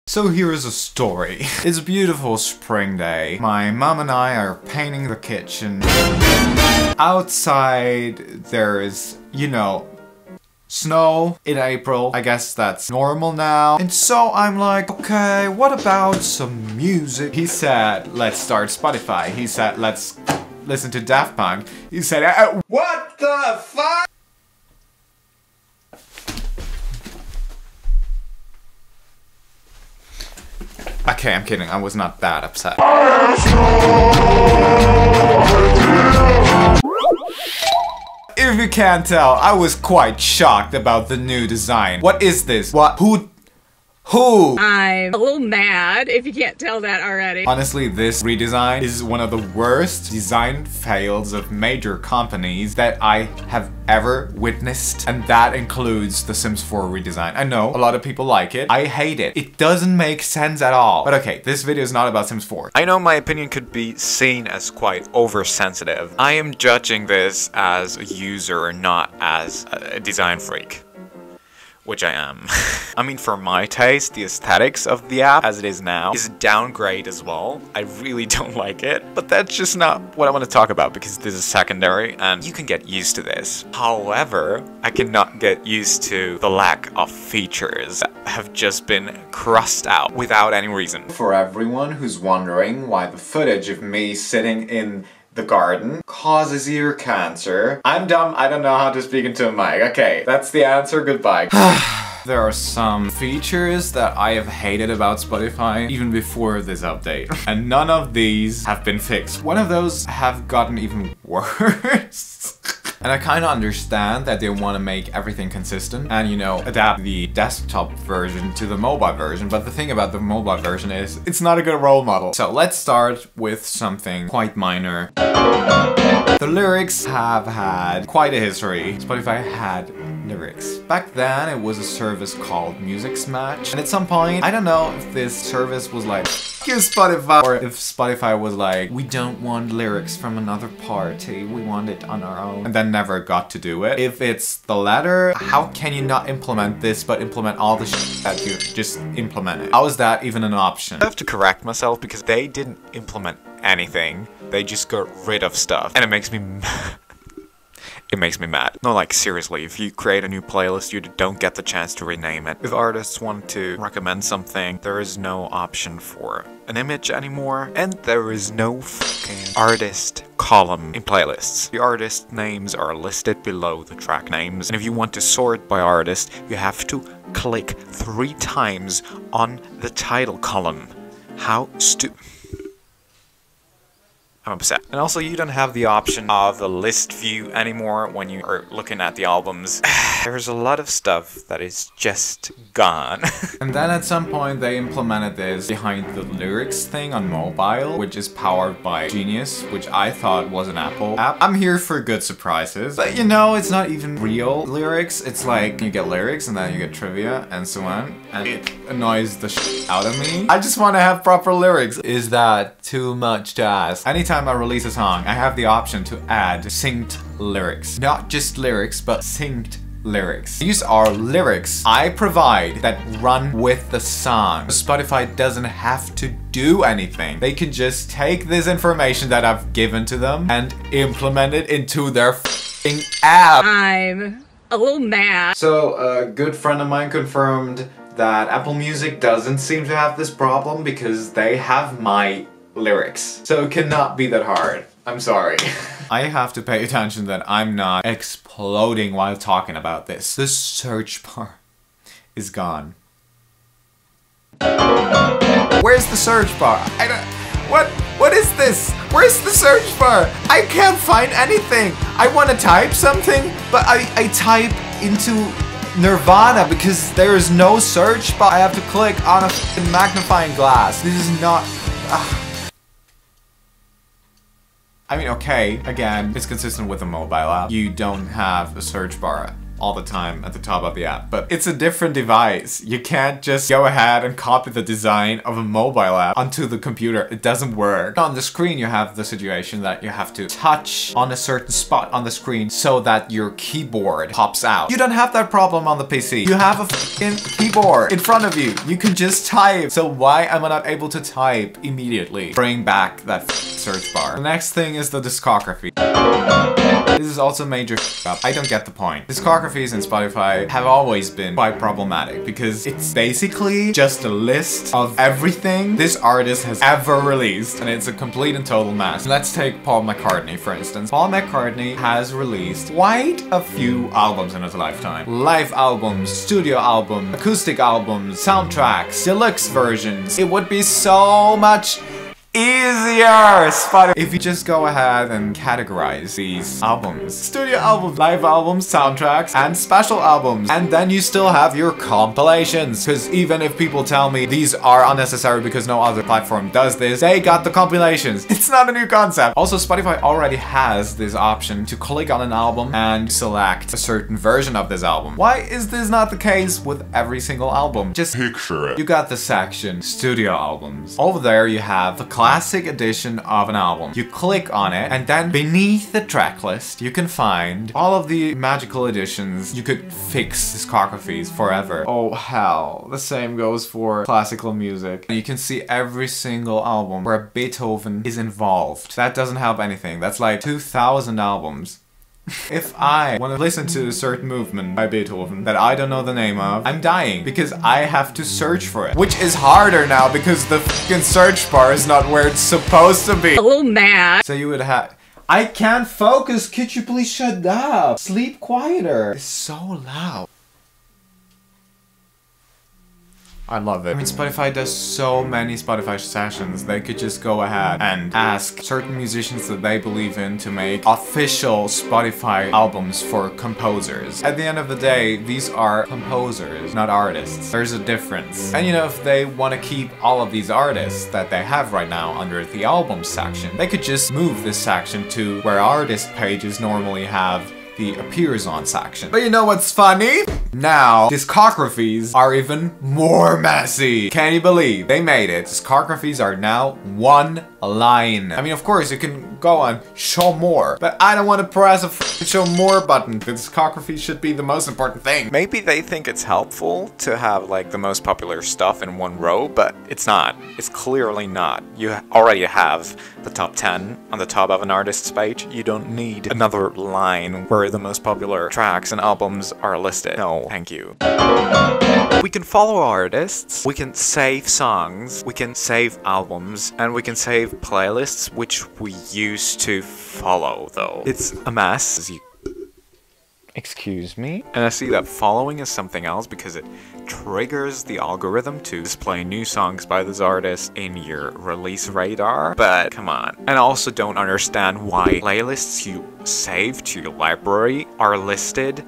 So here's a story. It's a beautiful spring day. My mom and I are painting the kitchen. Outside there's, you know, snow in April. I guess that's normal now. And so I'm like, okay, what about some music? He said, let's start Spotify. He said, let's listen to Daft Punk. He said, what the fuck? Okay, I'm kidding. I was not that upset. If you can't tell, I was quite shocked about the new design. What is this? What? Who? I'm a little mad, if you can't tell that already. Honestly, this redesign is one of the worst design fails of major companies that I have ever witnessed. And that includes the Sims 4 redesign. I know, a lot of people like it. I hate it. It doesn't make sense at all. But okay, this video is not about Sims 4. I know my opinion could be seen as quite oversensitive. I am judging this as a user, not as a design freak. Which I am. I mean, for my taste, the aesthetics of the app as it is now is a downgrade as well. I really don't like it, but that's just not what I want to talk about because this is secondary and you can get used to this. However, I cannot get used to the lack of features that have just been crossed out without any reason. For everyone who's wondering why the footage of me sitting in the garden causes ear cancer. I'm dumb, I don't know how to speak into a mic. Okay, that's the answer, goodbye. There are some features that I have hated about Spotify even before this update. And none of these have been fixed. One of those have gotten even worse. And I kind of understand that they want to make everything consistent and, you know, adapt the desktop version to the mobile version. But the thing about the mobile version is it's not a good role model. So let's start with something quite minor. The lyrics have had quite a history. Spotify had lyrics. Back then, it was a service called Music Smash. And at some point, I don't know if this service was like, you Spotify, or if Spotify was like, we don't want lyrics from another party, we want it on our own, and then never got to do it. If it's the latter, how can you not implement this but implement all the shit that you just implemented? How is that even an option? I have to correct myself because they didn't implement anything. They just got rid of stuff. And it makes me It makes me mad. No, like seriously, if you create a new playlist, you don't get the chance to rename it. If artists want to recommend something, there is no option for an image anymore, and there is no fucking artist column in playlists. The artist names are listed below the track names, and if you want to sort by artist, you have to click 3 times on the title column. How I'm upset. And also, you don't have the option of the list view anymore when you are looking at the albums. There's a lot of stuff that is just gone. And then at some point they implemented this behind the lyrics thing on mobile, which is powered by Genius, which I thought was an Apple app. I'm here for good surprises. But you know, it's not even real lyrics. It's like you get lyrics and then you get trivia and so on. And it annoys the shit out of me. I just want to have proper lyrics. Is that too much to ask? Anytime I release a song, I have the option to add synced lyrics. Not just lyrics, but synced lyrics. These are lyrics I provide that run with the song. Spotify doesn't have to do anything. They can just take this information that I've given to them and implement it into their f***ing app. I'm a little mad. So a good friend of mine confirmed that Apple Music doesn't seem to have this problem because they have my lyrics. So it cannot be that hard. I'm sorry. I have to pay attention that I'm not exploding while talking about this. The search bar is gone. Where's the search bar? What is this? Where's the search bar? I can't find anything. I want to type something, but I type into Nirvana because there is no search bar. I have to click on a f***ing magnifying glass. This is not... I mean, okay, again, it's consistent with a mobile app. You don't have a search bar all the time at the top of the app. But it's a different device. You can't just go ahead and copy the design of a mobile app onto the computer. It doesn't work. On the screen, you have the situation that you have to touch on a certain spot on the screen so that your keyboard pops out. You don't have that problem on the PC. You have a fucking keyboard in front of you. You can just type. So why am I not able to type immediately? Bring back that search bar. The next thing is the discography. This is also major up. I don't get the point. Discographies in Spotify have always been quite problematic because it's basically just a list of everything this artist has ever released, and it's a complete and total mess. Let's take Paul McCartney, for instance. Paul McCartney has released quite a few albums in his lifetime. Live albums, studio albums, acoustic albums, soundtracks, deluxe versions. It would be so much easier if you just go ahead and categorize these albums. Studio albums, live albums, soundtracks, and special albums. And then you still have your compilations. Because even if people tell me these are unnecessary because no other platform does this, they got the compilations. It's not a new concept. Also, Spotify already has this option to click on an album and select a certain version of this album. Why is this not the case with every single album? Just picture it. You got the section studio albums. Over there you have the classic edition of an album. You click on it, and then beneath the track list you can find all of the magical editions. You could fix discographies forever. Oh hell, the same goes for classical music. You can see every single album where Beethoven is involved. That doesn't help anything. That's like 2,000 albums. If I want to listen to a certain movement by Beethoven that I don't know the name of, I'm dying because I have to search for it. Which is harder now because the fucking search bar is not where it's supposed to be. A little mad. So you would have... I can't focus. Could you please shut up? Sleep quieter. It's so loud. I love it. I mean, Spotify does so many Spotify sessions. They could just go ahead and ask certain musicians that they believe in to make official Spotify albums for composers. At the end of the day, these are composers, not artists. There's a difference. And you know, if they want to keep all of these artists that they have right now under the album section, they could just move this section to where artist pages normally have the appears on section. But you know what's funny? Now, discographies are even more messy. Can you believe they made it? Discographies are now one line. I mean, of course, you can go on show more, but I don't want to press a show more button. The discography should be the most important thing. Maybe they think it's helpful to have like the most popular stuff in one row, but it's not. It's clearly not. You already have the top 10 on the top of an artist's page. You don't need another line where the most popular tracks and albums are listed. No, thank you. We can follow artists, we can save songs, we can save albums, and we can save playlists, which we used to follow though. It's a mess, as you... Excuse me? And I see that following is something else because it triggers the algorithm to display new songs by this artist in your release radar. But come on. And I also don't understand why playlists you save to your library are listed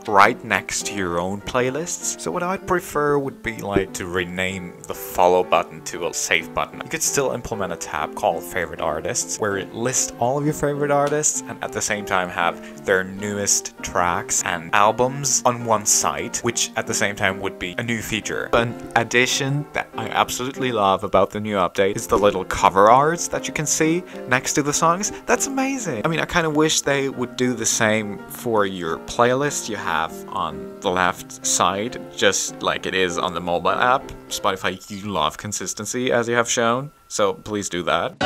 right next to your own playlists. So what I'd prefer would be like to rename the follow button to a save button. You could still implement a tab called favorite artists where it lists all of your favorite artists and at the same time have their newest tracks and albums on one site, which at the same time would be a new feature. But an addition that I absolutely love about the new update is the little cover arts that you can see next to the songs. That's amazing. I mean, I kind of wish they would do the same for your playlist you have on the left side, just like it is on the mobile app. Spotify, you love consistency, as you have shown, so please do that.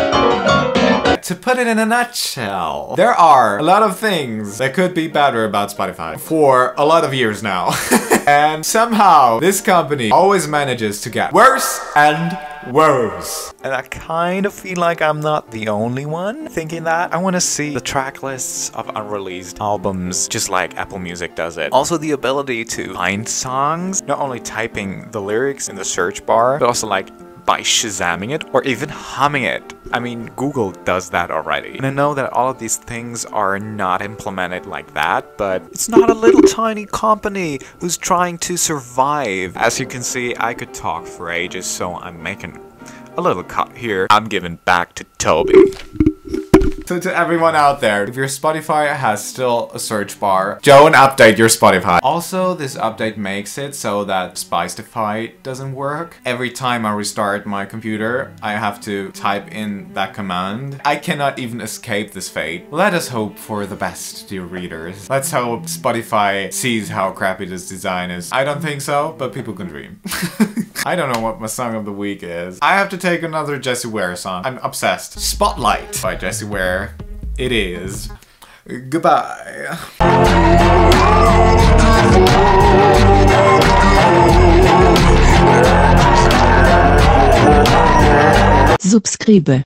To put it in a nutshell, there are a lot of things that could be better about Spotify for a lot of years now. And somehow, this company always manages to get worse and worse. And I kind of feel like I'm not the only one thinking that. I want to see the track lists of unreleased albums just like Apple Music does it. Also the ability to find songs, not only typing the lyrics in the search bar, but also like by Shazamming it or even humming it. I mean, Google does that already. And I know that all of these things are not implemented like that, but it's not a little tiny company who's trying to survive. As you can see, I could talk for ages, so I'm making a little cut here. I'm giving back to Toby. So to everyone out there, if your Spotify has still a search bar, don't update your Spotify. Also, this update makes it so that Spicefy doesn't work. Every time I restart my computer, I have to type in that command. I cannot even escape this fate. Let us hope for the best, dear readers. Let's hope Spotify sees how crappy this design is. I don't think so, but people can dream. I don't know what my song of the week is. I have to take another Jessie Ware song. I'm obsessed. Spotlight by Jessie Ware. It is. Goodbye. Subscribe.